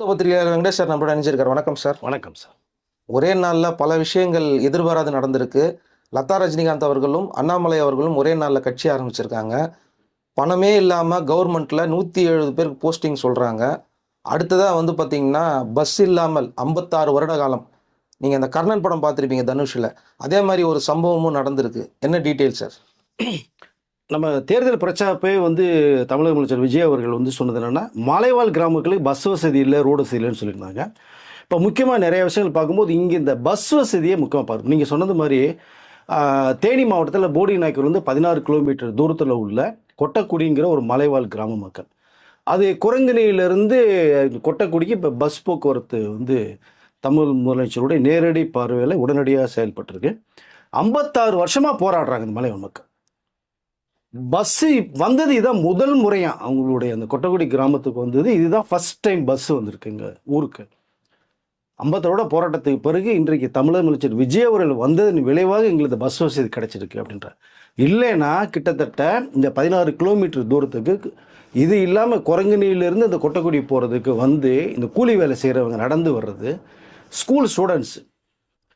பத்திரிகையாளர் வெங்கடேஷ் சார் நம்மளோட இணைஞ்சிருக்கார். வணக்கம் சார். வணக்கம் சார். ஒரே நாளில் பல விஷயங்கள் எதிர்பாராது நடந்திருக்கு. லதா ரஜினிகாந்த் அவர்களும் அண்ணாமலை அவர்களும் ஒரே நாளில் கட்சி ஆரம்பிச்சிருக்காங்க. பணமே இல்லாமல் கவர்மெண்ட்டில் 170 பேருக்கு போஸ்டிங் சொல்கிறாங்க. அடுத்ததாக பார்த்தீங்கன்னா பஸ் இல்லாமல் 56 வருட காலம். நீங்கள் அந்த கர்ணன் படம் பார்த்துருப்பீங்க தனுஷில். அதே மாதிரி ஒரு சம்பவமும் நடந்திருக்கு. என்ன டீட்டெயில் சார்? நம்ம தேர்தல் பிரச்சாரப்பே தமிழக முதலமைச்சர் விஜய் அவர்கள் சொன்னது என்னென்னா, மலைவாழ் கிராமங்களுக்கு பஸ் வசதி இல்லை, ரோடு வசதி இல்லைன்னு சொல்லியிருந்தாங்க. இப்போ முக்கியமாக நிறைய விஷயங்கள் பார்க்கும்போது இங்கே இந்த பஸ் வசதியை முக்கியமாக பார்க்கணும். நீங்கள் சொன்னது மாதிரி தேனி மாவட்டத்தில் போடி நாயக்கர் 16 கிலோமீட்டர் தூரத்தில் உள்ள கொட்டக்குடிங்கிற ஒரு மலைவாழ் கிராம மக்கள். அது குரங்கணியிலிருந்து கொட்டக்குடிக்கு இப்போ பஸ் போக்குவரத்து தமிழ் முதலமைச்சருடைய நேரடி பார்வையில் உடனடியாக செயல்பட்டிருக்கு. 56 வருஷமாக போராடுறாங்க இந்த மலைவாழ் மக்கள். பஸ்ஸு வந்தது இதுதான் முதல் முறையாக அவங்களுடைய அந்த கொட்டக்குடி கிராமத்துக்கு வந்தது. இதுதான் ஃபஸ்ட் டைம் பஸ்ஸு வந்திருக்கு எங்கள் ஊருக்கு. 56 போராட்டத்துக்கு பிறகு இன்றைக்கு தமிழக முதலமைச்சர் விஜய் அவர்கள் வந்ததன் விளைவாக எங்களுக்கு பஸ் வசதி கிடைச்சிருக்கு அப்படின்றார். இல்லைன்னா கிட்டத்தட்ட இந்த 16 கிலோமீட்டர் தூரத்துக்கு இது இல்லாமல் குரங்கணியிலேருந்து இந்த கொட்டக்குடி போகிறதுக்கு இந்த கூலி வேலை செய்கிறவங்க நடந்து வர்றது, ஸ்கூல் ஸ்டூடெண்ட்ஸ்,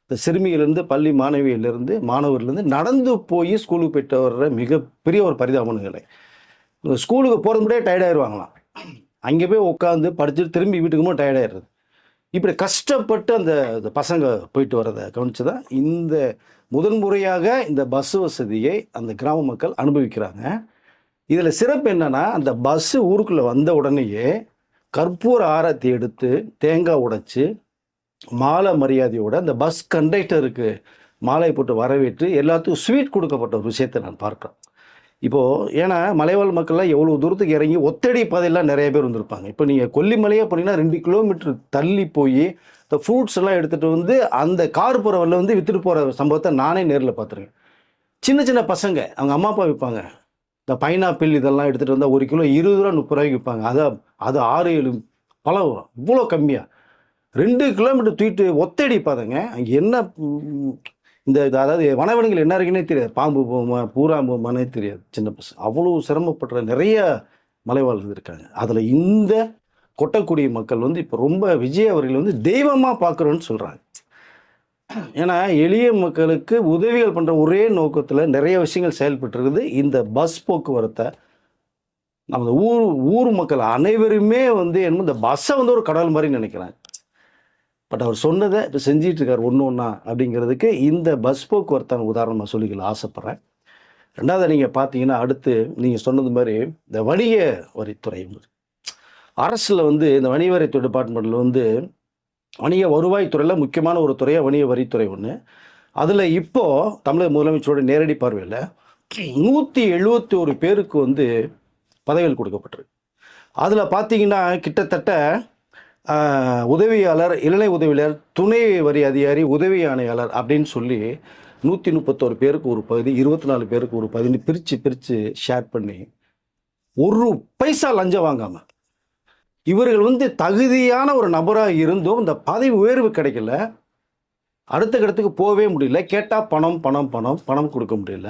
இந்த சிறுமியிலேருந்து பள்ளி மாணவர்லேருந்து நடந்து போய் ஸ்கூலுக்கு போயிட்டு வர்ற மிகப்பெரிய ஒரு பரிதாபமான நிலை. ஸ்கூலுக்கு போகிறது முடியே டயர்டாயிருவாங்களாம். அங்கே போய் உட்காந்து படிச்சுட்டு திரும்பி வீட்டுக்கு போய் டயர்டாயிடுறது. இப்படி கஷ்டப்பட்டு அந்த பசங்க போயிட்டு வர்றதை கவனித்து தான் இந்த முதன்முறையாக இந்த பஸ் வசதியை அந்த கிராம மக்கள் அனுபவிக்கிறாங்க. இதில் சிறப்பு என்னென்னா, அந்த பஸ்ஸு ஊருக்குள்ளே வந்த உடனேயே கற்பூர ஆரத்தி எடுத்து தேங்காய் உடைச்சி மாலை மரியாதையோட அந்த பஸ் கண்டக்டருக்கு மாலை போட்டு வரவேற்று எல்லாத்துக்கும் ஸ்வீட் கொடுக்கப்பட்ட ஒரு விஷயத்தை நான் பார்க்குறேன். இப்போது ஏன்னா மலைவாழ் மக்கள்லாம் எவ்வளோ தூரத்துக்கு இறங்கி ஒத்தடி பாதையெல்லாம் நிறைய பேர் வந்திருப்பாங்க. இப்போ நீங்கள் கொல்லிமலையே போனீங்கன்னா 2 கிலோமீட்டர் தள்ளி போய் இந்த ஃப்ரூட்ஸ் எல்லாம் எடுத்துகிட்டு அந்த கார் போகிறவரில் விற்றுட்டு போகிற சம்பவத்தை நானே நேரில் பார்த்துருக்கேன். சின்ன சின்ன பசங்க அவங்க அம்மா அப்பா விற்பாங்க. இந்த பைனாப்பிள் இதெல்லாம் எடுத்துகிட்டு வந்தால் 1 கிலோ 20 ரூபா 30 ரூபாய்க்கு விற்பாங்க. அது 6-7 பழம் வரும். இவ்வளோ கம்மியாக 2 கிலோமீட்டர் தூக்கிட்டு ஒத்தடி பாதைங்க. அங்கே என்ன அதாவது வனவிலங்குகள் என்ன இருக்குன்னே தெரியாது. பாம்பு போகுமா பூரா போகுமானே தெரியாது. சின்ன பசங்க அவ்வளோ சிரமப்படுற நிறைய மலைவாழ் இருக்காங்க. அதில் இந்த கொட்டக்குடி மக்கள் இப்போ ரொம்ப விஜய் அவர்கள் தெய்வமாக பார்க்குறோன்னு சொல்கிறாங்க. ஏன்னா எளிய மக்களுக்கு உதவிகள் பண்ணுற ஒரே நோக்கத்தில் நிறைய விஷயங்கள் செயல்பட்டுருக்குது. இந்த பஸ் போக்குவரத்தை நம்ம ஊர் மக்கள் அனைவருமே இந்த பஸ்ஸை ஒரு கடவுள் மாதிரி நினைக்கிறாங்க. பட் அவர் சொன்னதை இப்போ செஞ்சிட்ருக்கார் ஒன்றா அப்படிங்கிறதுக்கு இந்த பஸ் போக்குவரத்தான உதாரணமாக சொல்லிக்கலாம் ஆசைப்பட்றேன். ரெண்டாவது நீங்கள் பார்த்தீங்கன்னா, அடுத்து நீங்கள் சொன்னது மாதிரி இந்த வணிக வரித்துறை அரசில் இந்த வணிக வரித்துறை டிபார்ட்மெண்ட்டில் வணிக வருவாய்த்துறையில் முக்கியமான ஒரு துறையாக வணிக வரித்துறை ஒன்று. அதில் இப்போது தமிழக முதலமைச்சரோட நேரடி பார்வையில் 171 பேருக்கு பதவிகள் கொடுக்கப்பட்டிருக்கு. அதில் பார்த்தீங்கன்னா கிட்டத்தட்ட உதவியாளர், இளநிலை உதவியாளர், துணை வரி அதிகாரி, உதவி ஆணையாளர் அப்படின்னு சொல்லி 131 பேருக்கு ஒரு பகுதி, 24 பேருக்கு ஒரு பகுதி பிரித்து ஷேர் பண்ணி ஒரு பைசா லஞ்சம் வாங்காமல் இவர்கள் தகுதியான ஒரு நபராக இருந்தும் இந்த பதவி உயர்வு கிடைக்கல. அடுத்த இடத்துக்கு போகவே முடியல. கேட்டால் பணம் பணம் பணம் பணம் கொடுக்க முடியல.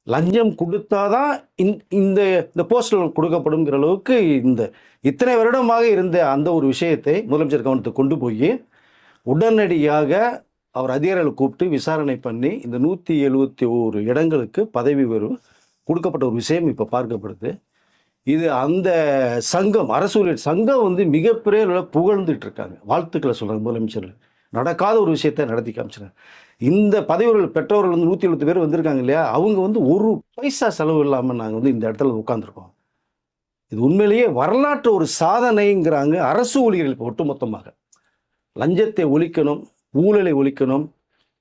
லஞ்சம் கொடுத்தாதான் இந்த போஸ்டல் கொடுக்கப்படுங்கிற அளவுக்கு இத்தனை வருடமாக இருந்த அந்த ஒரு விஷயத்தை முதலமைச்சர் கவனத்துக்கு கொண்டு போய் உடனடியாக அவர் அதிகாரிகளை கூப்பிட்டு விசாரணை பண்ணி இந்த 171 இடங்களுக்கு பதவி உயர்வு கொடுக்கப்பட்ட ஒரு விஷயம் இப்போ பார்க்கப்படுது. இது அந்த சங்கம், அரசு ஊழியர் சங்கம் மிகப்பெரிய அளவில் புகழ்ந்துட்டு இருக்காங்க. வாழ்த்துக்களை சொல்கிறாங்க. முதலமைச்சர் நடக்காத ஒரு விஷயத்தை நடத்தி காமிச்சிருக்காங்க. இந்த பதவிகள் பெற்றவர்கள் 170 பேர் வந்திருக்காங்க இல்லையா, அவங்க ஒரு பைசா செலவு இல்லாமல் நாங்கள் இந்த இடத்துல உட்காந்துருக்கோம். இது உண்மையிலேயே வரலாற்று ஒரு சாதனைங்கிறாங்க அரசு ஊழியர்கள் ஒட்டுமொத்தமாக. லஞ்சத்தை ஒழிக்கணும், ஊழலை ஒழிக்கணும்,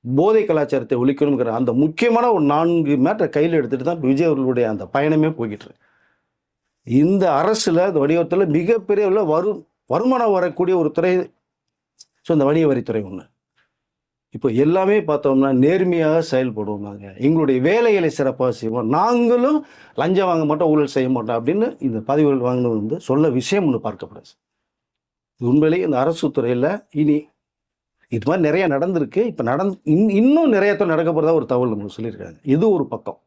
போதை கலாச்சாரத்தை ஒழிக்கணுங்கிற அந்த முக்கியமான ஒரு 4 மேட்டரை கையில் எடுத்துகிட்டு தான் விஜய் அவர்களுடைய அந்த பயணமே போய்கிட்டு இருக்கு. இந்த அரசில் இந்த வணிகத்தில் மிகப்பெரிய வருமானம் வரக்கூடிய ஒரு துறை இந்த வணிக வரித்துறை ஒன்று. இப்போ எல்லாமே பார்த்தோம்னா நேர்மையாக செயல்படுவோம். நாங்கள் எங்களுடைய வேலைகளை சிறப்பாக செய்வோம். நாங்களும் லஞ்சம் வாங்க மாட்டோம், ஊழல் செய்ய மாட்டோம் அப்படின்னு இந்த பதவிகள் வாங்கினது சொல்ல விஷயம் ஒன்று பார்க்கப்படுது. உண்மையிலேயே இந்த அரசு துறையில் இனி இது மாதிரி நிறைய நடந்திருக்கு. இப்போ இன்னும் நிறைய நடக்க போகிறதா ஒரு தகவல் நம்ம சொல்லியிருக்காங்க. இது ஒரு பக்கம்.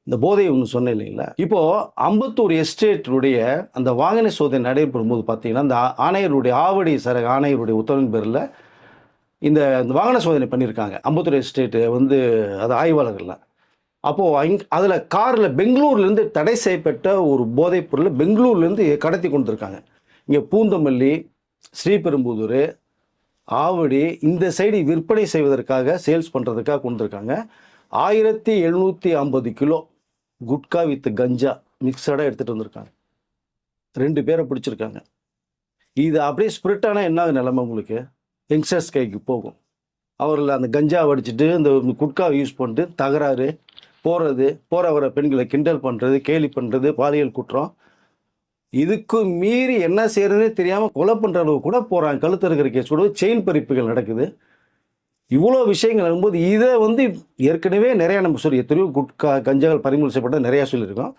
இந்த போதை ஒன்று சொன்னேன் இல்லைங்களா, இப்போது அம்பத்தூர் எஸ்டேட்டுடைய அந்த வாகன சோதனை நடைபெறும் போது பார்த்தீங்கன்னா, அந்த ஆணையருடைய ஆவடி சரக ஆணையருடைய உத்தரவின் பேரில் இந்த வாகன சோதனை பண்ணியிருக்காங்க அம்பத்தூர் எஸ்டேட்டு வந்து அது ஆய்வாளர்கள்லாம். அப்போது அதில் காரில் பெங்களூர்லேருந்து தடை செய்யப்பட்ட ஒரு போதைப் பொருளை பெங்களூர்லேருந்து கடத்தி கொண்டு இருக்காங்க. இங்கே பூந்தமல்லி, ஸ்ரீபெரும்புதூர், ஆவடி இந்த சைடு விற்பனை செய்வதற்காக சேல்ஸ் பண்ணுறதுக்காக கொண்டு இருக்காங்க. 1750 கிலோ குட்கா வித் கஞ்சா மிக்சடாக எடுத்துகிட்டு வந்திருக்காங்க. 2 பேரை பிடிச்சிருக்காங்க. இது அப்படியே ஸ்பிரிட்டானா என்ன நிலைமை உங்களுக்கு? யங்ஸ்டர்ஸ் கைக்கு போகும். அவர்கள் அந்த கஞ்சா அடிச்சுட்டு இந்த குட்காவை யூஸ் பண்ணிட்டு தகராறு, போகிற வர பெண்களை கிண்டல் பண்ணுறது, கேலி பண்ணுறது, பாலியல் குற்றம், இதுக்கு மீறி என்ன செய்யறதுனே தெரியாமல் கொலை பண்ணுற அளவு கூட போகிறாங்க. கழுத்து இருக்கிற கேஸ் கூட செயின் பறிப்புகள் நடக்குது. இவ்வளோ விஷயங்கள் வரும்போது இதை வந்து ஏற்கனவே நிறையா நம்ம சொல்லி எத்தனையோ குட்கா கஞ்சாக்கள் பறிமுதல் செய்யப்பட்ட நிறையா சொல்லியிருக்கோம்.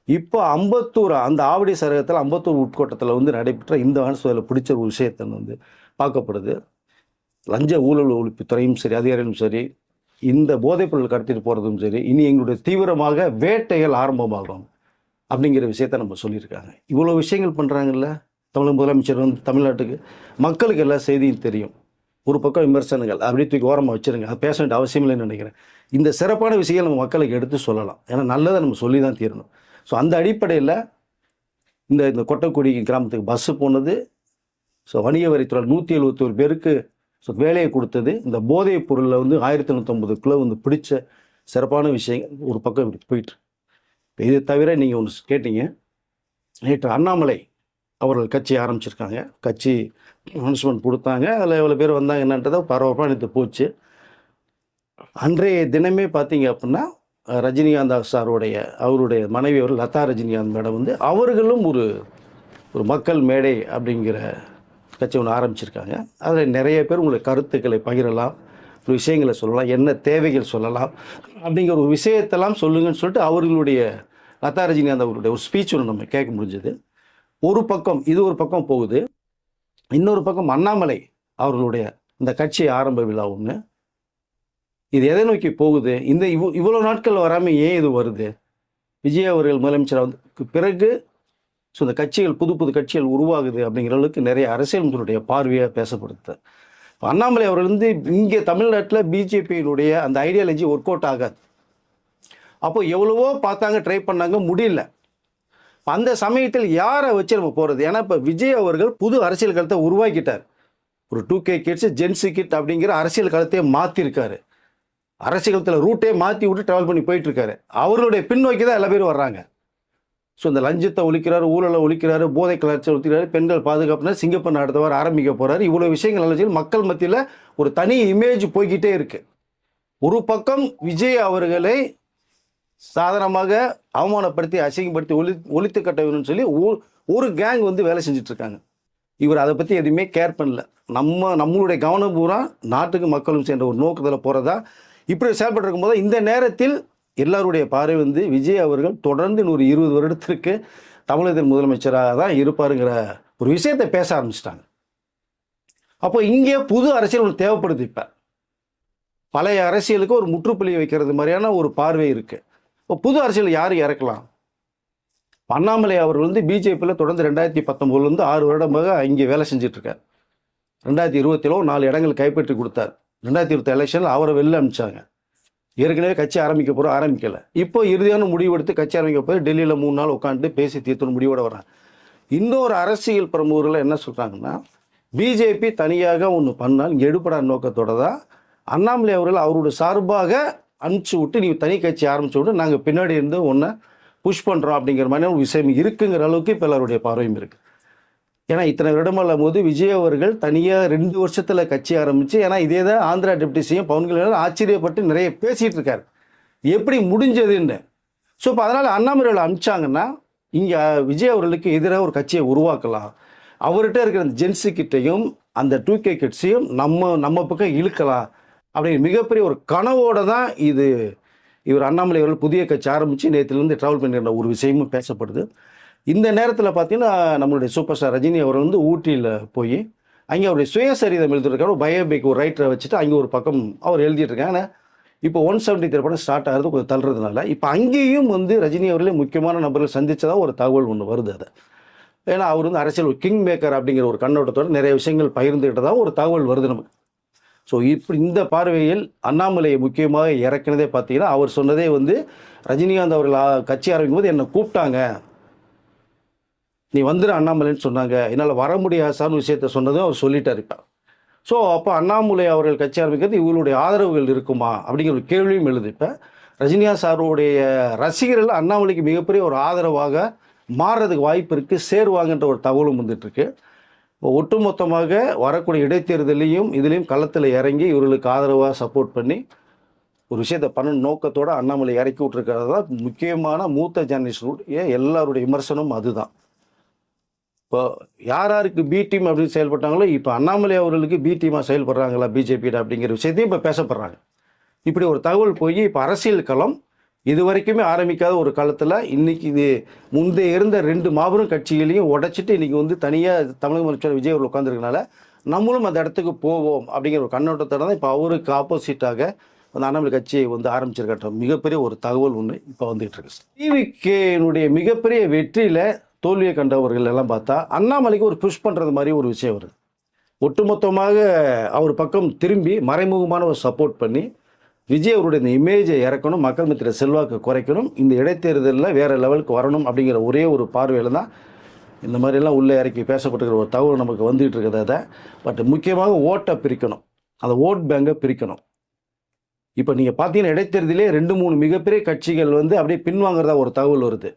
இப்போ அம்பத்தூர் அந்த ஆவடி சரகத்தில் அம்பத்தூர் உட்கோட்டத்தில் வந்து நடைபெற்ற இந்த வானசோதனையில் பிடிச்ச ஒரு விஷயத்தை வந்து பார்க்கப்படுது. லஞ்ச ஊழல் ஒழிப்புத்துறையும் சரி, அதிகாரிகளும் சரி, இந்த போதைப்பொருள் கடத்திட்டு போகிறதும் சரி, இனி எங்களுடைய தீவிரமாக வேட்டைகள் ஆரம்பமாகும் அப்படிங்கிற விஷயத்த நம்ம சொல்லியிருக்காங்க. இவ்வளோ விஷயங்கள் பண்ணுறாங்கல்ல தமிழக முதலமைச்சர் வந்து தமிழ்நாட்டுக்கு. மக்களுக்கு எல்லா செய்தியும் தெரியும். ஒரு பக்கம் விமர்சனங்கள் அப்படியே தூக்கி ஓரமாக வச்சுருங்க, அது பேச வேண்டிய அவசியம் இல்லைன்னு நினைக்கிறேன். இந்த சிறப்பான விஷயங்கள் நம்ம மக்களுக்கு எடுத்து சொல்லலாம். ஏன்னா நல்லதை நம்ம சொல்லி தான் தீரணும். ஸோ அந்த அடிப்படையில் இந்த கொட்டக்குடி கிராமத்துக்கு பஸ்ஸு போனது, ஸோ வணிக வரித்துறை 171 பேருக்கு ஸோ வேலையை கொடுத்தது, இந்த போதைப் பொருளில் வந்து 1150 கிலோ வந்து பிடிச்ச சிறப்பான விஷயங்கள் ஒரு பக்கம் இப்படி போயிட்டு. இதை தவிர நீங்கள் ஒன்று கேட்டீங்க, நேற்று அண்ணாமலை அவர்கள் கட்சி ஆரம்பிச்சிருக்காங்க. கட்சி அனௌன்ஸ்மெண்ட் கொடுத்தாங்க. அதில் எவ்வளோ பேர் வந்தாங்க என்னன்றதை பரபரப்பாக நேற்று போச்சு. அன்றைய தினமே பார்த்தீங்க அப்படின்னா ரஜினிகாந்த் அவருடைய மனைவி அவர்கள் லதா ரஜினிகாந்த் மேடம் வந்து அவர்களும் ஒரு மக்கள் மேடை அப்படிங்கிற கட்சி ஒன்று ஆரம்பிச்சிருக்காங்க. அதில் நிறைய பேர் உங்களுடைய கருத்துக்களை பகிரலாம், ஒரு விஷயங்களை சொல்லலாம், என்ன தேவைகள் சொல்லலாம் அப்படிங்கிற ஒரு விஷயத்தெல்லாம் சொல்லுங்கன்னு சொல்லிட்டு அவர்களுடைய லதா ரஜினிகாந்த் அவருடைய ஒரு ஸ்பீச் ஒன்று நம்ம கேட்க முடிஞ்சது. ஒரு பக்கம் இது ஒரு பக்கம் போகுது. இன்னொரு பக்கம் அண்ணாமலை அவர்களுடைய இந்த கட்சி ஆரம்ப விழா ஒன்று. இது எதை நோக்கி போகுது? இந்த இவ்வளோ நாட்கள் வராமல் ஏன் இது வருது? விஜய் அவர்கள் முதலமைச்சர் வந்து பிறகு ஸோ இந்த கட்சிகள் புது கட்சிகள் உருவாகுது அப்படிங்கிற அளவுக்கு நிறைய அரசியல்களுடைய பார்வையாக பேசப்படுது. அண்ணாமலை அவர்கள் வந்து இங்கே தமிழ்நாட்டில் பிஜேபியினுடைய அந்த ஐடியாலஜி ஒர்க் அவுட் ஆகாது. அப்போ எவ்வளவோ பார்த்தாங்க, ட்ரை பண்ணாங்க, முடியல. அந்த சமயத்தில் யாரை வச்சு நம்ம போகிறது? ஏன்னா இப்போ விஜய் அவர்கள் புது அரசியல் களத்தை உருவாக்கிட்டார். ஒரு 2K கிட்ஸ், ஜென்சி கிட் அப்படிங்கிற அரசியல் களத்தையே மாற்றிருக்காரு. அரசியல் களத்தில் ரூட்டே மாற்றி விட்டு ட்ராவல் பண்ணி போயிட்டுருக்காரு. அவர்களுடைய பின்னோக்கி தான் எல்லா பேரும் வர்றாங்க. ஸோ இந்த லஞ்சத்தை ஒழிக்கிறாரு, ஊழலை ஒழிக்கிறாரு, போதை கலாச்சாரம் ஒழிக்கிறாரு, பெண்கள் பாதுகாப்புனா சிங்கப்பூர் அடுத்த வாரம் ஆரம்பிக்க போகிறாரு. இவ்வளோ விஷயங்கள் நல்ல மக்கள் மத்தியில் ஒரு தனி இமேஜ் போய்கிட்டே இருக்குது. ஒரு பக்கம் விஜய் அவர்களை சாதாரணமாக அவமானப்படுத்தி அசிங்கப்படுத்தி ஒழித்து கட்ட வேணும்னு சொல்லி ஒரு கேங் வந்து வேலை செஞ்சிட்ருக்காங்க. இவர் அதை பற்றி எதுவுமே கேர் பண்ணல. நம்மளுடைய கவனம் பூரா நாட்டுக்கு மக்களும் சேர்ந்த ஒரு நோக்கத்தில் போகிறதா இப்படி செயல்பட்டு இருக்கும்போது இந்த நேரத்தில் எல்லாருடைய பார்வை வந்து விஜய் அவர்கள் தொடர்ந்து 20 வருடத்திற்கு தமிழகத்தின் முதலமைச்சராக தான் இருப்பாருங்கிற ஒரு விஷயத்தை பேச ஆரம்பிச்சிட்டாங்க. அப்போ இங்கே புது அரசியல் ஒன்று தேவைப்படுது. இப்போ பழைய அரசியலுக்கு ஒரு முற்றுப்புள்ளி வைக்கிறது மாதிரியான ஒரு பார்வை இருக்குது. இப்போ புது அரசியல் யார் இறக்கலாம்? அண்ணாமலை அவர்கள் வந்து பிஜேபியில் தொடர்ந்து 2019 6 வருடமாக இங்கே வேலை செஞ்சிட்ருக்கார். 2027 4 இடங்கள் கைப்பற்றி கொடுத்தார். 2020 எலெக்ஷனில் அவரை வெளில அனுப்பிச்சாங்க. ஏற்கனவே கட்சி ஆரம்பிக்கலை. இப்போ இறுதியான முடிவெடுத்து கட்சி ஆரம்பிக்க போய் டெல்லியில் 3 நாள் உட்காந்துட்டு பேசி தீர்த்து முடிவோட வர்றாங்க. இன்னொரு அரசியல் பிரமுகர்கள் என்ன சொல்கிறாங்கன்னா, பிஜேபி தனியாக ஒன்று பண்ணால் இங்கே எடுப்படாத நோக்கத்தோடு தான் அண்ணாமலை அவர்கள் அவருடைய சார்பாக அனுப்பிச்சி விட்டு, நீ தனி கட்சி ஆரம்பிச்சு விட்டு நாங்கள் பின்னாடி இருந்து ஒன்றை புஷ் பண்ணுறோம் அப்படிங்கிற மாதிரி ஒரு விஷயம் இருக்குங்கிற அளவுக்கு இப்போ எல்லாருடைய பார்வையும் இருக்குது. ஏன்னா இத்தனை வருடமாகும் போது விஜய் அவர்கள் தனியாக 2 வருஷத்தில் கட்சி ஆரம்பித்து, ஏன்னா இதே தான் ஆந்திரா டெப்டி சிஎம் பவன் கல்யாணம் ஆச்சரியப்பட்டு நிறைய பேசிகிட்டு இருக்காரு எப்படி முடிஞ்சதுன்னு. ஸோ இப்போ அதனால் அண்ணாமலையில் அனுப்பிச்சாங்கன்னா இங்கே விஜய் அவர்களுக்கு எதிராக ஒரு கட்சியை உருவாக்கலாம். அவர்கிட்ட இருக்கிற அந்த ஜென்சி கிட்டையும் அந்த 2K கிட்ஸையும் நம்ம பக்கம் இழுக்கலாம் அப்படிங்கிற மிகப்பெரிய ஒரு கனவோடு தான் இவர் அண்ணாமலை அவர்கள் புதிய கட்சி ஆரம்பித்து நேற்றுலேருந்து ட்ராவல் பண்ணிடுற ஒரு விஷயமும் பேசப்படுது. இந்த நேரத்தில் பார்த்தீங்கன்னா நம்மளுடைய சூப்பர் ஸ்டார் ரஜினி அவர் வந்து ஊட்டியில் போய் அங்கே அவருடைய சுயசரிதம் எழுதியிருக்காரு. ஒரு பயோபிக் ஒரு ரைட்டரை வச்சுட்டு அங்கே ஒரு பக்கம் அவர் எழுதிட்டுருக்காங்க. ஆனால் இப்போ 173 படம் ஸ்டார்ட் ஆகிறது கொஞ்சம் தள்ளுறதுனால இப்போ அங்கேயும் வந்து ரஜினி அவர்களே முக்கியமான நபர்கள் சந்திச்சதா ஒரு தகவல் ஒன்று வருது. அதை ஏன்னா அவர் வந்து அரசியல் கிங் மேக்கர் அப்படிங்கிற ஒரு கண்ணோட்டத்தோடு நிறைய விஷயங்கள் பகிர்ந்துகிட்டதாக ஒரு தகவல் வருது நமக்கு. ஸோ இப்படி இந்த பார்வையில் அண்ணாமலையை முக்கியமாக இறக்குனதே பார்த்தீங்கன்னா அவர் சொன்னதே வந்து ரஜினிகாந்த் அவர்கள் கட்சி ஆரம்பிக்கும் போது என்னை கூப்பிட்டாங்க, நீ வந்துடு அண்ணாமலைன்னு சொன்னாங்க, என்னால் வர முடியாது சார்னு விஷயத்த சொன்னதும் அவர் சொல்லிட்டார். இப்போ ஸோ அப்போ அண்ணாமலை அவர்கள் கட்சி ஆரம்பிக்கிறது இவங்களுடைய ஆதரவுகள் இருக்குமா அப்படிங்கிற ஒரு கேள்வியும் எழுது. இப்போ ரஜினிகாந்த் சாருடைய ரசிகர்கள் அண்ணாமலைக்கு மிகப்பெரிய ஒரு ஆதரவாக மாறுறதுக்கு வாய்ப்பு இருக்குது, சேருவாங்கன்ற ஒரு தகவலும் வந்துட்டுருக்கு. ஒட்டுமொத்தமாக வரக்கூடிய இடைத்தேர்தலையும் இதுலேயும் களத்தில் இறங்கி இவர்களுக்கு ஆதரவாக சப்போர்ட் பண்ணி ஒரு விஷயத்தை பண்ண நோக்கத்தோடு அண்ணாமலை இறக்கி விட்டுருக்கிறது தான் முக்கியமான மூத்த ஜெனரேஷனுடைய எல்லாருடைய விமர்சனம் அதுதான். இப்போ யாருக்கு பி டீம் அப்படின்னு செயல்பட்டாங்களோ இப்போ அண்ணாமலை அவர்களுக்கு பி டீமாக செயல்படுறாங்களா பிஜேபி அப்படிங்கிற விஷயத்தையும் இப்போ பேசப்படுறாங்க. இப்படி ஒரு தகவல் போய் இப்போ அரசியல் களம் இது வரைக்குமே ஆரம்பிக்காத ஒரு காலத்தில் இன்றைக்கி இது முந்தைய இருந்த 2 மாபெரும் கட்சிகளையும் உடைச்சிட்டு இன்றைக்கி வந்து தனியாக தமிழக முதலமைச்சர் விஜய் அவர்கள் உட்காந்துருக்கனால நம்மளும் அந்த இடத்துக்கு போவோம் அப்படிங்கிற ஒரு கண்ணோட்டத்தோட தான் இப்போ அவருக்கு ஆப்போசிட்டாக அந்த அண்ணாமலை கட்சியை வந்து ஆரம்பிச்சிருக்கிற மிகப்பெரிய ஒரு தகவல் ஒன்று இப்போ வந்துகிட்டு இருக்கு. டிவிகேனுடைய மிகப்பெரிய வெற்றியில் தோல்வியை கண்டவர்கள் எல்லாம் பார்த்தா அண்ணாமலைக்கு ஒரு புஷ் பண்ணுறது மாதிரி ஒரு விஷயம் வருது. ஒட்டுமொத்தமாக அவர் பக்கம் திரும்பி மறைமுகமான ஒரு சப்போர்ட் பண்ணி விஜய் அவருடைய இந்த இமேஜை இறக்கணும், மக்கள் மத்தியில் செல்வாக்கு குறைக்கணும், இந்த இடைத்தேர்தலில் வேறு லெவலுக்கு வரணும் அப்படிங்கிற ஒரே ஒரு பார்வையில் தான் இந்த மாதிரிலாம் உள்ளே இறக்கி பேசப்பட்டுக்கிற ஒரு தகவல் நமக்கு வந்துகிட்டு இருக்குது. அதை பட் முக்கியமாக ஓட்டை பிரிக்கணும், அந்த ஓட் பேங்கை பிரிக்கணும். இப்போ நீங்கள் பார்த்தீங்கன்னா இடைத்தேர்தலே 2-3 மிகப்பெரிய கட்சிகள் வந்து அப்படியே பின்வாங்கிறதா ஒரு தகவல் வருது.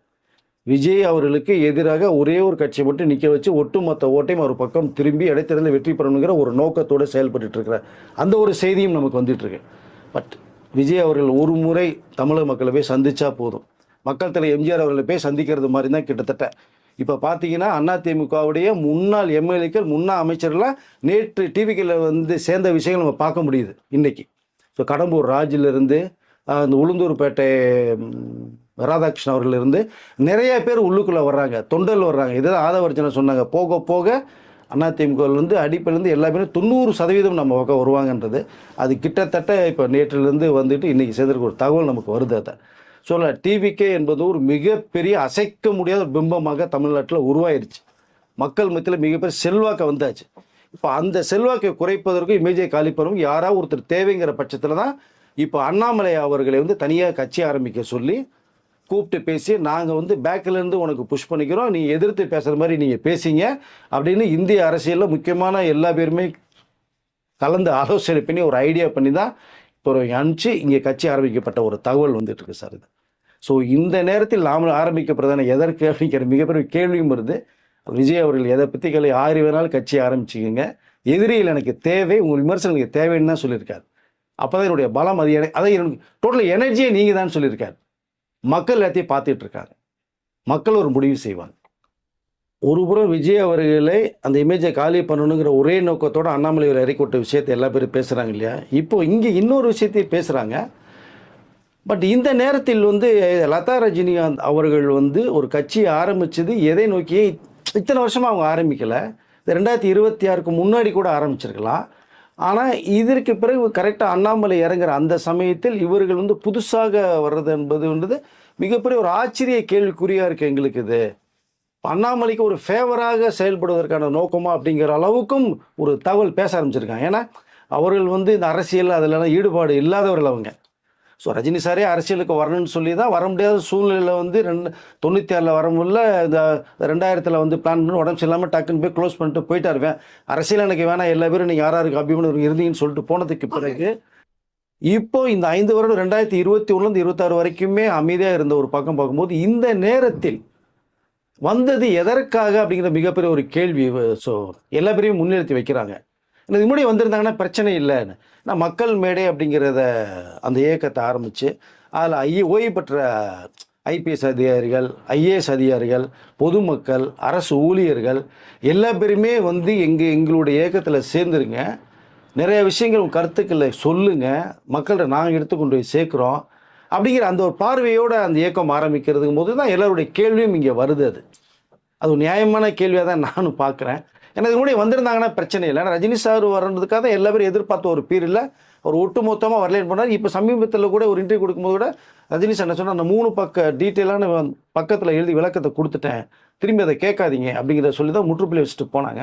விஜய் அவர்களுக்கு எதிராக ஒரே ஒரு கட்சியை மட்டும் நிற்க வச்சு ஒட்டுமொத்த ஓட்டையும் ஒரு பக்கம் திரும்பி இடைத்தேர்தலில் வெற்றி பெறணுங்கிற ஒரு நோக்கத்தோடு செயல்பட்டு இருக்கிற அந்த ஒரு செய்தியும் நமக்கு வந்துட்டுருக்கு. பட் விஜய் அவர்கள் ஒரு முறை தமிழக மக்களை போய் சந்தித்தா போதும். மக்கள் தலைவர் எம்ஜிஆர் அவர்களை போய் சந்திக்கிறது மாதிரி தான் கிட்டத்தட்ட இப்போ பார்த்தீங்கன்னா அதிமுகவுடைய முன்னாள் எம்எல்ஏக்கள் முன்னாள் அமைச்சர்கள்லாம் நேற்று டிவிக்கில் வந்து சேர்ந்த விஷயங்கள் நம்ம பார்க்க முடியுது இன்றைக்கி. ஸோ கடம்பூர் ராஜிலிருந்து அந்த உளுந்தூர்பேட்டை ராதாகிருஷ்ணன் அவர்களிருந்து நிறைய பேர் உள்ளுக்குள்ளே வர்றாங்க, தொண்டர்கள் வர்றாங்க. இதுதான் ஆதவர்ஜனை சொன்னாங்க, போக போக அதிமுகவிலேருந்து அடிப்படையிலேருந்து எல்லாமே 90% நம்ம பக்கம் வருவாங்கன்றது. அது கிட்டத்தட்ட இப்போ நேற்றிலிருந்து வந்துட்டு இன்றைக்கி சேர்ந்துருக்க ஒரு தகவல் நமக்கு வருது. அதை சொல்ல டிவிகே என்பது ஒரு மிகப்பெரிய அசைக்க முடியாத பிம்பமாக தமிழ்நாட்டில் உருவாயிருச்சு. மக்கள் மத்தியில் மிகப்பெரிய செல்வாக்கை வந்தாச்சு. இப்போ அந்த செல்வாக்கை குறைப்பதற்கும் இமேஜை காலிப்பதற்கும் யாராவது ஒருத்தர் தேவைங்கிற பட்சத்தில் தான் இப்போ அண்ணாமலை அவர்களை வந்து தனியாக கட்சி ஆரம்பிக்க சொல்லி கூப்பிட்டு பேசி நாங்கள் வந்து பேக்கிலேருந்து உனக்கு புஷ் பண்ணிக்கிறோம், நீ எதிர்த்து பேசுகிற மாதிரி நீங்கள் பேசிங்க அப்படின்னு இந்திய அரசியலில் முக்கியமான எல்லா பேருமே கலந்து ஆலோசனை பண்ணி ஒரு ஐடியா பண்ணி தான் இப்போ அனுப்பிச்சு இங்கே கட்சி ஆரம்பிக்கப்பட்ட ஒரு தகவல் வந்துட்டுருக்கு சார் இது. ஸோ இந்த நேரத்தில் நாம் ஆரம்பிக்கப்படுறதான எதற்கு அப்படிங்கிற மிகப்பெரிய கேள்வியும் வருது. விஜய் அவர்கள் எதை பற்றி கேள்வி 6 வேணாலும் கட்சி ஆரம்பிச்சிக்கோங்க, எதிரியில் எனக்கு தேவை, உங்கள் விமர்சனம் எனக்கு தேவைன்னு தான் சொல்லியிருக்காரு. அப்போ தான் என்னுடைய பலம் அது அதை டோட்டல் எனர்ஜியை நீங்கள் தான் சொல்லியிருக்காரு. மக்கள் எல்லாத்தையும் பார்த்துட்டு இருக்காங்க, மக்கள் ஒரு முடிவு செய்வாங்க. ஒருபுறம் விஜய் அவர்களை அந்த இமேஜை காலி பண்ணணுங்கிற ஒரே நோக்கத்தோடு அண்ணாமலை இறக்கி விட்ட விஷயத்தை எல்லா பேரும் பேசுகிறாங்க இல்லையா. இப்போ இங்கே இன்னொரு விஷயத்தையும் பேசுகிறாங்க. பட் இந்த நேரத்தில் வந்து லதா ரஜினிகாந்த் அவர்கள் வந்து ஒரு கட்சியை ஆரம்பித்தது எதை நோக்கி இத்தனை வருஷமாக அவங்க ஆரம்பிக்கலை, 2026க்கு முன்னாடி கூட ஆரம்பிச்சிருக்கலாம். ஆனால் இதற்கு பிறகு கரெக்டாக அண்ணாமலை இறங்குற அந்த சமயத்தில் இவர்கள் வந்து புதுசாக வர்றது என்பதுன்றது மிகப்பெரிய ஒரு ஆச்சரிய கேள்விக்குறியாக இருக்குது எங்களுக்கு. இது அண்ணாமலைக்கு ஒரு ஃபேவராக செயல்படுவதற்கான நோக்கமா அப்படிங்கிற அளவுக்கும் ஒரு தகவல் பேச ஆரம்பிச்சிருக்காங்க. ஏன்னா அவர்கள் வந்து இந்த அரசியல் அதிலலாம் ஈடுபாடு இல்லாதவர்கள் அவங்க. ஸோ ரஜினி சாரே அரசியலுக்கு வரணும்னு சொல்லி தான் வர முடியாத சூழ்நிலையில் வந்து 96ல் வர முடியல, இந்த 2000ல் வந்து பிளான் பண்ணி உடம்பு சரியில்லாமல் டக்குன்னு போய் க்ளோஸ் பண்ணிட்டு போயிட்டாருவேன். அரசியல் எனக்கு வேணாம், எல்லா பேரும் நீங்கள் யாராருக்கு அபிமானம் இருந்தீங்கன்னு சொல்லிட்டு போனதுக்கு பிறகு இப்போ இந்த 5 வருடம் 2021லேருந்து 26 வரைக்குமே அமைதியாக இருந்த ஒரு பக்கம் பார்க்கும்போது இந்த நேரத்தில் வந்தது எதற்காக அப்படிங்கிற மிகப்பெரிய ஒரு கேள்வி. ஸோ எல்லா பேரையும் முன்னிறுத்தி வைக்கிறாங்க. இதுக்கு முன்னாடி வந்திருந்தாங்கன்னா பிரச்சனை இல்லைன்னு. நான் மக்கள் மேடை அப்படிங்கிறத அந்த இயக்கத்தை ஆரம்பித்து அதில் ஓய்வு பெற்ற ஐபிஎஸ் அதிகாரிகள், ஐஏஎஸ் அதிகாரிகள், பொதுமக்கள், அரசு ஊழியர்கள் எல்லா பேருமே வந்து எங்களுடைய இயக்கத்தில் சேர்ந்துருங்க, நிறைய விஷயங்கள் கருத்துக்களை சொல்லுங்கள், மக்கள்கிட்ட நாங்கள் எடுத்துக்கொண்டு போய் சேர்க்குறோம் அப்படிங்கிற அந்த ஒரு பார்வையோடு அந்த இயக்கம் ஆரம்பிக்கிறதுக்கும் போது தான் எல்லாருடைய கேள்வியும் இங்கே வருது. அது ஒரு நியாயமான கேள்வியாக தான் நானும் பார்க்குறேன். ஏன்னா இது முன்னாடி வந்திருந்தாங்கன்னா பிரச்சனை இல்லை. ஏன்னா ரஜினி சார் வர்றதுக்காக தான் எல்லா பேரும் எதிர்பார்த்த ஒரு பீரியடில் ஒரு ஒட்டுமொத்தமாக வரலேன்னு பண்ணார். இப்போ சமீபத்தில் கூட ஒரு இன்டர்வியூ கொடுக்கும்போது கூட ரஜினி சார் என்ன சொன்னால், அந்த 3 பக்க டீட்டெயிலான பக்கத்தில் எழுதி விளக்கத்தை கொடுத்துட்டேன், திரும்பி அதை கேட்காதீங்க அப்படிங்கிறத சொல்லி தான் முற்றுப்புள்ளி வச்சுட்டு போனாங்க.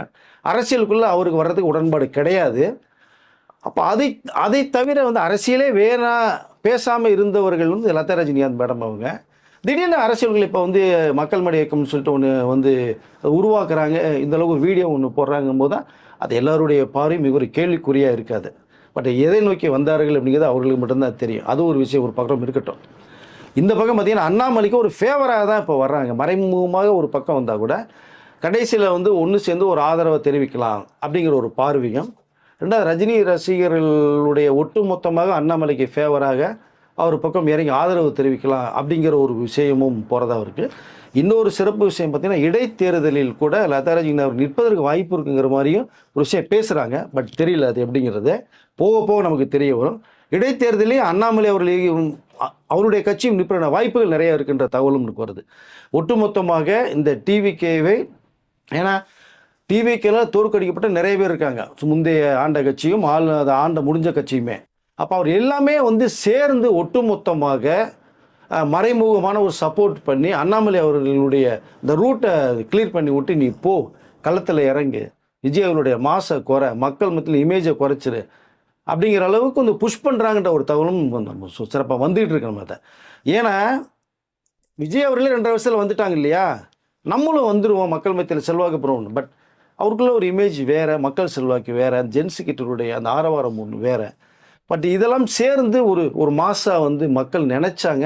அரசியலுக்குள்ளே அவருக்கு வர்றதுக்கு உடன்பாடு கிடையாது. அப்போ அதை தவிர வந்து அரசியலே வேணா பேசாமல் இருந்தவர்கள் வந்து லதா ரஜினிகாந்த் மேடம் அவங்க திடீர்னு அரசியல்கள் இப்போ வந்து மக்கள் மேடை இயக்கம்னு சொல்லிட்டு ஒன்று வந்து உருவாக்குறாங்க, இந்த அளவுக்கு ஒரு வீடியோ ஒன்று போடுறாங்கும் போது தான் அது எல்லாருடைய பார்வையும் மிக ஒரு கேள்விக்குறியாக இருக்காது. பட் எதை நோக்கி வந்தார்கள் அப்படிங்கிறது அவர்களுக்கு மட்டும்தான் தெரியும். அது ஒரு விஷயம் ஒரு பக்கம் இருக்கட்டும். இந்த பக்கம் பார்த்தீங்கன்னா அண்ணாமலைக்கு ஒரு ஃபேவராக தான் இப்போ வர்றாங்க. மறைமுகமாக ஒரு பக்கம் வந்தால் கூட கடைசியில் வந்து ஒன்று சேர்ந்து ஒரு ஆதரவை தெரிவிக்கலாம் அப்படிங்கிற ஒரு பார்வையும், ரெண்டாவது ரஜினி ரசிகர்களுடைய ஒட்டுமொத்தமாக அண்ணாமலைக்கு ஃபேவராக அவர் பக்கம் இறங்கி ஆதரவு தெரிவிக்கலாம் அப்படிங்கிற ஒரு விஷயமும் போகிறதா இருக்குது. இன்னொரு சிறப்பு விஷயம் பார்த்தீங்கன்னா, இடைத்தேர்தலில் கூட லதா ரஜினி அவர் நிற்பதற்கு வாய்ப்பு இருக்குங்கிற மாதிரியும் ஒரு விஷயம் பேசுகிறாங்க. பட் தெரியல அது எப்படிங்கிறது, போக போக நமக்கு தெரிய வரும். இடைத்தேர்தலையும் அண்ணாமலை அவருடைய கட்சியும் நிற்கிற வாய்ப்புகள் நிறைய இருக்கின்ற தகவலும் எனக்கு வருது. ஒட்டுமொத்தமாக இந்த டிவிகேவை, ஏன்னா டிவிகேல தோற்கடிக்கப்பட்ட நிறைய பேர் இருக்காங்க, முந்தைய ஆண்ட கட்சியும் அதை ஆண்ட முடிஞ்ச கட்சியுமே. அப்போ அவர் எல்லாமே வந்து சேர்ந்து ஒட்டுமொத்தமாக மறைமுகமான ஒரு சப்போர்ட் பண்ணி அண்ணாமலை அவர்களுடைய இந்த ரூட்டை கிளியர் பண்ணி விட்டு, நீ போ களத்தில் இறங்கு, விஜய் அவருடைய மாசை குறை, மக்கள் மத்தியில் இமேஜை குறைச்சிரு அப்படிங்கிற அளவுக்கு வந்து புஷ் பண்ணுறாங்கன்ற ஒரு தகவலும் நம்ம சிறப்பாக வந்துகிட்டு இருக்கு நம்ம அதை. ஏன்னா விஜய் அவர்களே 2.5 வருஷத்தில் வந்துட்டாங்க இல்லையா, நம்மளும் வந்துடுவோம் மக்கள் மத்தியில் செல்வாக்கு பெறுவோம். பட் அவருக்குள்ள ஒரு இமேஜ் வேறு, மக்கள் செல்வாக்கு வேறு, ஜென்ஸுக்கிட்டருடைய அந்த ஆரவாரம் ஒன்று வேறு. பட் இதெல்லாம் சேர்ந்து ஒரு மாசாக வந்து மக்கள் நினச்சாங்க.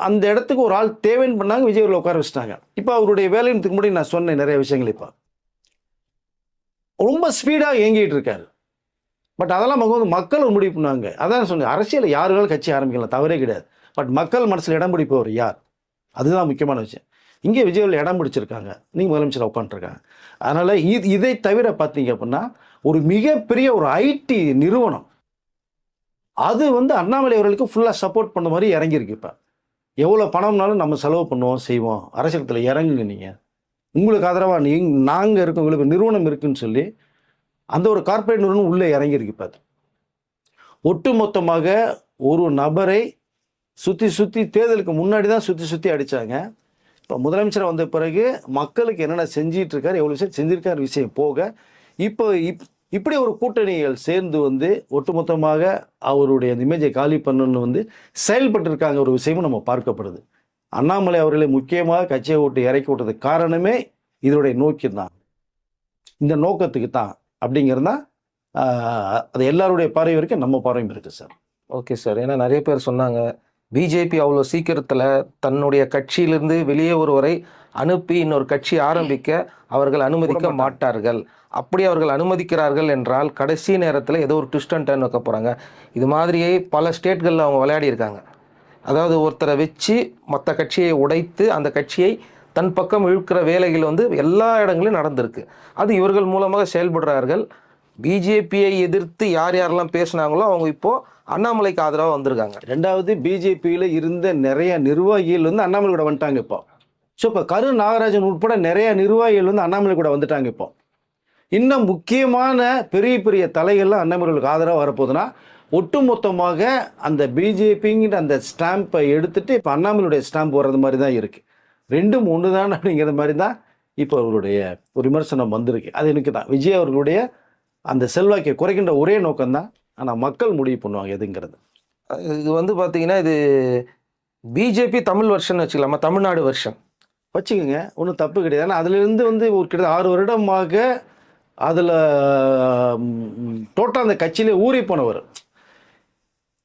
அந்த இடத்துக்கு ஒரு ஆள் தேவைன்னு பண்ணாங்க, விஜய் அவர்களை உட்கார வச்சுட்டாங்க. இப்போ அவருடைய வேலைக்கு முன்னாடி நான் சொன்னேன் நிறைய விஷயங்கள், இப்போ ரொம்ப ஸ்பீடாக இயங்கிட்டு இருக்காரு. பட் அதெல்லாம் வந்து மக்கள் முடிவு பண்ணுவாங்க. அதான் சொன்னேன், அரசியல் யாருகளும் கட்சி ஆரம்பிக்கலாம், தவறே கிடையாது. பட் மக்கள் மனசில் இடம் பிடிப்பவர் யார், அதுதான் முக்கியமான விஷயம். இங்கே விஜயில் இடம் பிடிச்சிருக்காங்க, நீங்கள் முதலமைச்சர் உட்காந்துருக்காங்க. அதனால் இதை தவிர பார்த்தீங்க அப்படின்னா, ஒரு மிகப்பெரிய ஒரு ஐடி நிறுவனம் அது வந்து அண்ணாமலை அவர்களுக்கு ஃபுல்லாக சப்போர்ட் பண்ண மாதிரி இறங்கியிருக்கு. இப்போ எவ்வளோ பணம்னாலும் நம்ம செலவு பண்ணுவோம், செய்வோம், அரசியலத்தில் இறங்குங்க, நீங்கள் உங்களுக்கு ஆதரவாக நாங்கள் இருக்கோம், உங்களுக்கு நிறுவனம் இருக்குன்னு சொல்லி அந்த ஒரு கார்ப்பரேட் நிறுவனம் உள்ளே இறங்கியிருக்கு. இப்போ அது ஒட்டுமொத்தமாக ஒரு நபரை சுற்றி தேர்தலுக்கு முன்னாடி தான் சுற்றி அடித்தாங்க. இப்போ முதலமைச்சர் வந்த பிறகு மக்களுக்கு என்னென்ன செஞ்சிட்டு இருக்காரு, எவ்வளோ விஷயம் செஞ்சிருக்காரு விஷயம் போக, இப்போ இப்படி ஒரு கூட்டணிகள் சேர்ந்து வந்து ஒட்டுமொத்தமாக அவருடைய இமேஜை காலி பண்ணணும்னு வந்து செயல்பட்டு இருக்காங்க. ஒரு விஷயமும் நம்ம பார்க்கப்படுது. அண்ணாமலை அவர்களை முக்கியமாக கட்சியை விட்டு இறக்கி விட்டதுக்கு காரணமே இதனுடைய நோக்கி தான், இந்த நோக்கத்துக்கு தான் அப்படிங்கிறது தான். அது எல்லாருடைய பார்வை வரைக்கும் நம்ம பார்வையும் இருக்குது சார். Okay sir. ஏன்னா நிறைய பேர் சொன்னாங்க, பிஜேபி அவ்வளோ சீக்கிரத்தில் தன்னுடைய கட்சியிலிருந்து வெளியே ஒருவரை அனுப்பி இன்னொரு கட்சி ஆரம்பிக்க அவர்கள் அனுமதிக்க மாட்டார்கள். அப்படி அவர்கள் அனுமதிக்கிறார்கள் என்றால் கடைசி நேரத்தில் ஏதோ ஒரு ட்விஸ்ட் அண்ட் டர்ன் வைக்க போகிறாங்க. இது மாதிரியே பல ஸ்டேட்களில் அவங்க விளையாடி இருக்காங்க. அதாவது ஒருத்தரை வச்சு மற்ற கட்சியை உடைத்து அந்த கட்சியை தன் பக்கம் இழுக்கிற வேலைகள் வந்து எல்லா இடங்களிலும் நடந்திருக்கு. அது இவர்கள் மூலமாக செயல்படுறார்கள். பிஜேபியை எதிர்த்து யாரெல்லாம் பேசினாங்களோ அவங்க இப்போது அண்ணாமலைக்கு ஆதரவாக வந்திருக்காங்க. ரெண்டாவது, பிஜேபியில் இருந்த நிறைய நிர்வாகிகள் வந்து அண்ணாமலை கூட வந்துட்டாங்க இப்போ. ஸோ இப்போ கரு நாகராஜன் உட்பட நிறைய நிர்வாகிகள் வந்து அண்ணாமலை கூட வந்துட்டாங்க. இப்போ இன்னும் முக்கியமான பெரிய தலைகள்லாம் அண்ணாமலைகளுக்கு ஆதரவாக வரப்போகுதுன்னா, ஒட்டுமொத்தமாக அந்த பிஜேபிங்கிற அந்த ஸ்டாம்பை எடுத்துகிட்டு இப்போ அண்ணாமலையுடைய ஸ்டாம்ப் வர்றது மாதிரி தான் இருக்குது. ரெண்டும் ஒன்று தான் அப்படிங்கிற மாதிரி தான் இப்போ அவருடைய ஒரு விமர்சனம் வந்திருக்கு. அது எனக்கு தான் விஜய் அவர்களுடைய அந்த செல்வாக்கை குறைக்கின்ற ஒரே நோக்கம்தான். ஆனால் மக்கள் முடிவு பண்ணுவாங்க எதுங்கிறது. இது வந்து பார்த்தீங்கன்னா, இது பிஜேபி தமிழ் வெர்ஷன் வச்சுக்கலாமா, தமிழ்நாடு வெர்ஷன் வச்சுக்கோங்க, ஒன்றும் தப்பு கிடையாது. ஆனால் அதுலேருந்து வந்து ஒரு கிட்ட 6 வருடமாக அதில் டோட்டல் அந்த கட்சியிலே ஊறி போனவர்.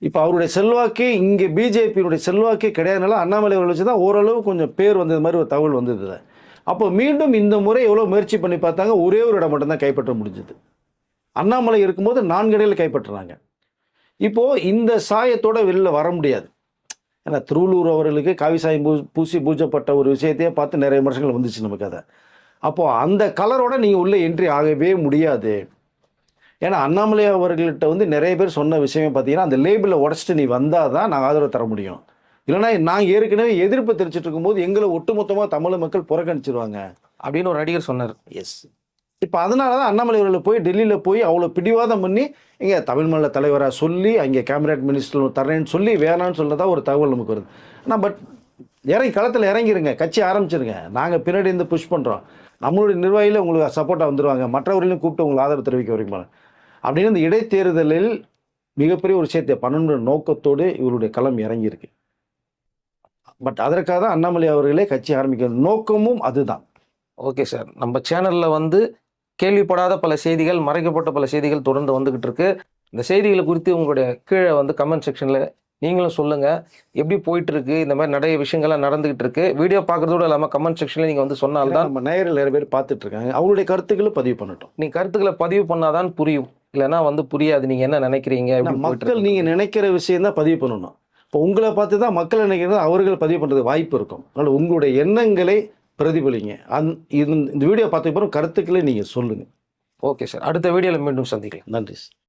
இப்போ அவருடைய செல்வாக்கு இங்கே பிஜேபியினுடைய செல்வாக்கே கிடையாதுனால அண்ணாமலை அவர்கள் வச்சு தான் ஓரளவு கொஞ்சம் பேர் வந்தது மாதிரி ஒரு தகவல் வந்தது. அப்போ மீண்டும் இந்த முறை எவ்வளோ முயற்சி பண்ணி பார்த்தாங்க, ஒரே ஒரு இடம் மட்டும்தான் கைப்பற்ற முடிஞ்சது. அண்ணாமலை இருக்கும்போது 4 இடையில கைப்பற்றுறாங்க. இப்போது இந்த சாயத்தோடு வெளியில் வர முடியாது. ஏன்னா திருவள்ளூர் அவர்களுக்கு காவி சாயம் பூசி பூஜப்பட்ட ஒரு விஷயத்தையே பார்த்து நிறைய விமர்சனங்கள் வந்துச்சு நமக்கு. அதை அப்போது அந்த கலரோட நீங்கள் உள்ளே என்ட்ரி ஆகவே முடியாது. ஏன்னா அண்ணாமலை அவர்கள்ட்ட வந்து நிறைய பேர் சொன்ன விஷயமே பார்த்தீங்கன்னா, அந்த லேபிளை உடச்சிட்டு நீ வந்தால் தான் நாங்கள் ஆதரவு தர முடியும், இல்லைனா நாங்கள் ஏற்கனவே எதிர்ப்பு தெரிவிச்சிட்டு இருக்கும்போது எங்களை ஒட்டுமொத்தமாக தமிழ் மக்கள் புறக்கணிச்சிருவாங்க அப்படின்னு ஒரு நடிகர் சொன்னார். எஸ், இப்போ அதனால தான் அண்ணாமலை அவர்கள் போய் டெல்லியில் போய் அவ்வளோ பிடிவாதம் பண்ணி இங்கே தமிழ் மாநில தலைவராக சொல்லி அங்கே கேபினட் மினிஸ்டர் தரேன்னு சொல்லி வேணான்னு சொல்லதா ஒரு தகவல் நமக்கு வருது. ஆனால் பட் களத்தில் இறங்கிருங்க, கட்சி ஆரம்பிச்சிருங்க, நாங்கள் பின்னாடி இருந்து புஷ் பண்ணுறோம், நம்மளுடைய நிர்வாகிகள் உங்களுக்கு சப்போர்ட்டாக வந்துடுவாங்க, மற்றவர்களையும் கூப்பிட்டு உங்களுக்கு ஆதரவு தெரிவிக்க வரீங்க அப்படின்னு இந்த இடைத்தேர்தலில் மிகப்பெரிய ஒரு விஷயத்தை பண்ணணுன்ற நோக்கத்தோடு இவருடைய களம் இறங்கியிருக்கு. பட் அதற்காக தான் அண்ணாமலை அவர்களே கட்சி ஆரம்பிக்கிற நோக்கமும் அதுதான். ஓகே சார், நம்ம சேனலில் வந்து கேள்விப்படாத பல செய்திகள், மறைக்கப்பட்ட பல செய்திகள் தொடர்ந்து வந்துகிட்டு இருக்கு. இந்த செய்திகளை குறித்து உங்களுடைய கீழே வந்து கமெண்ட் செக்ஷனில் நீங்களும் சொல்லுங்கள். எப்படி போயிட்டு இருக்கு, இந்த மாதிரி நிறைய விஷயங்கள்லாம் நடந்துகிட்டு இருக்கு. வீடியோ பார்க்குறதோடு இல்லாமல் கமெண்ட் செக்ஷனில் நீங்கள் வந்து சொன்னால்தான் நம்ம நேயர்கள் நிறைய பேர் பார்த்துட்டு இருக்காங்க, அவங்களுடைய கருத்துக்களை பதிவு பண்ணட்டும். நீங்கள் கருத்துக்களை பதிவு பண்ணாதான் புரியும், இல்லைன்னா வந்து புரியாது. நீங்கள் என்ன நினைக்கிறீங்க, மக்கள் நீங்கள் நினைக்கிற விஷயம் தான் பதிவு பண்ணணும். இப்போ உங்களை பார்த்து தான் மக்கள் நினைக்கிறது அவர்கள் பதிவு பண்ணுறதுக்கு வாய்ப்பு இருக்கும். அதனால் உங்களுடைய எண்ணங்களை பிரதிபலிங்க. இந்த வீடியோ பார்த்த பிறகு கருத்துக்களை நீங்கள் சொல்லுங்கள். ஓகே சார், அடுத்த வீடியோவில் மீண்டும் சந்திக்கலாம். நன்றி.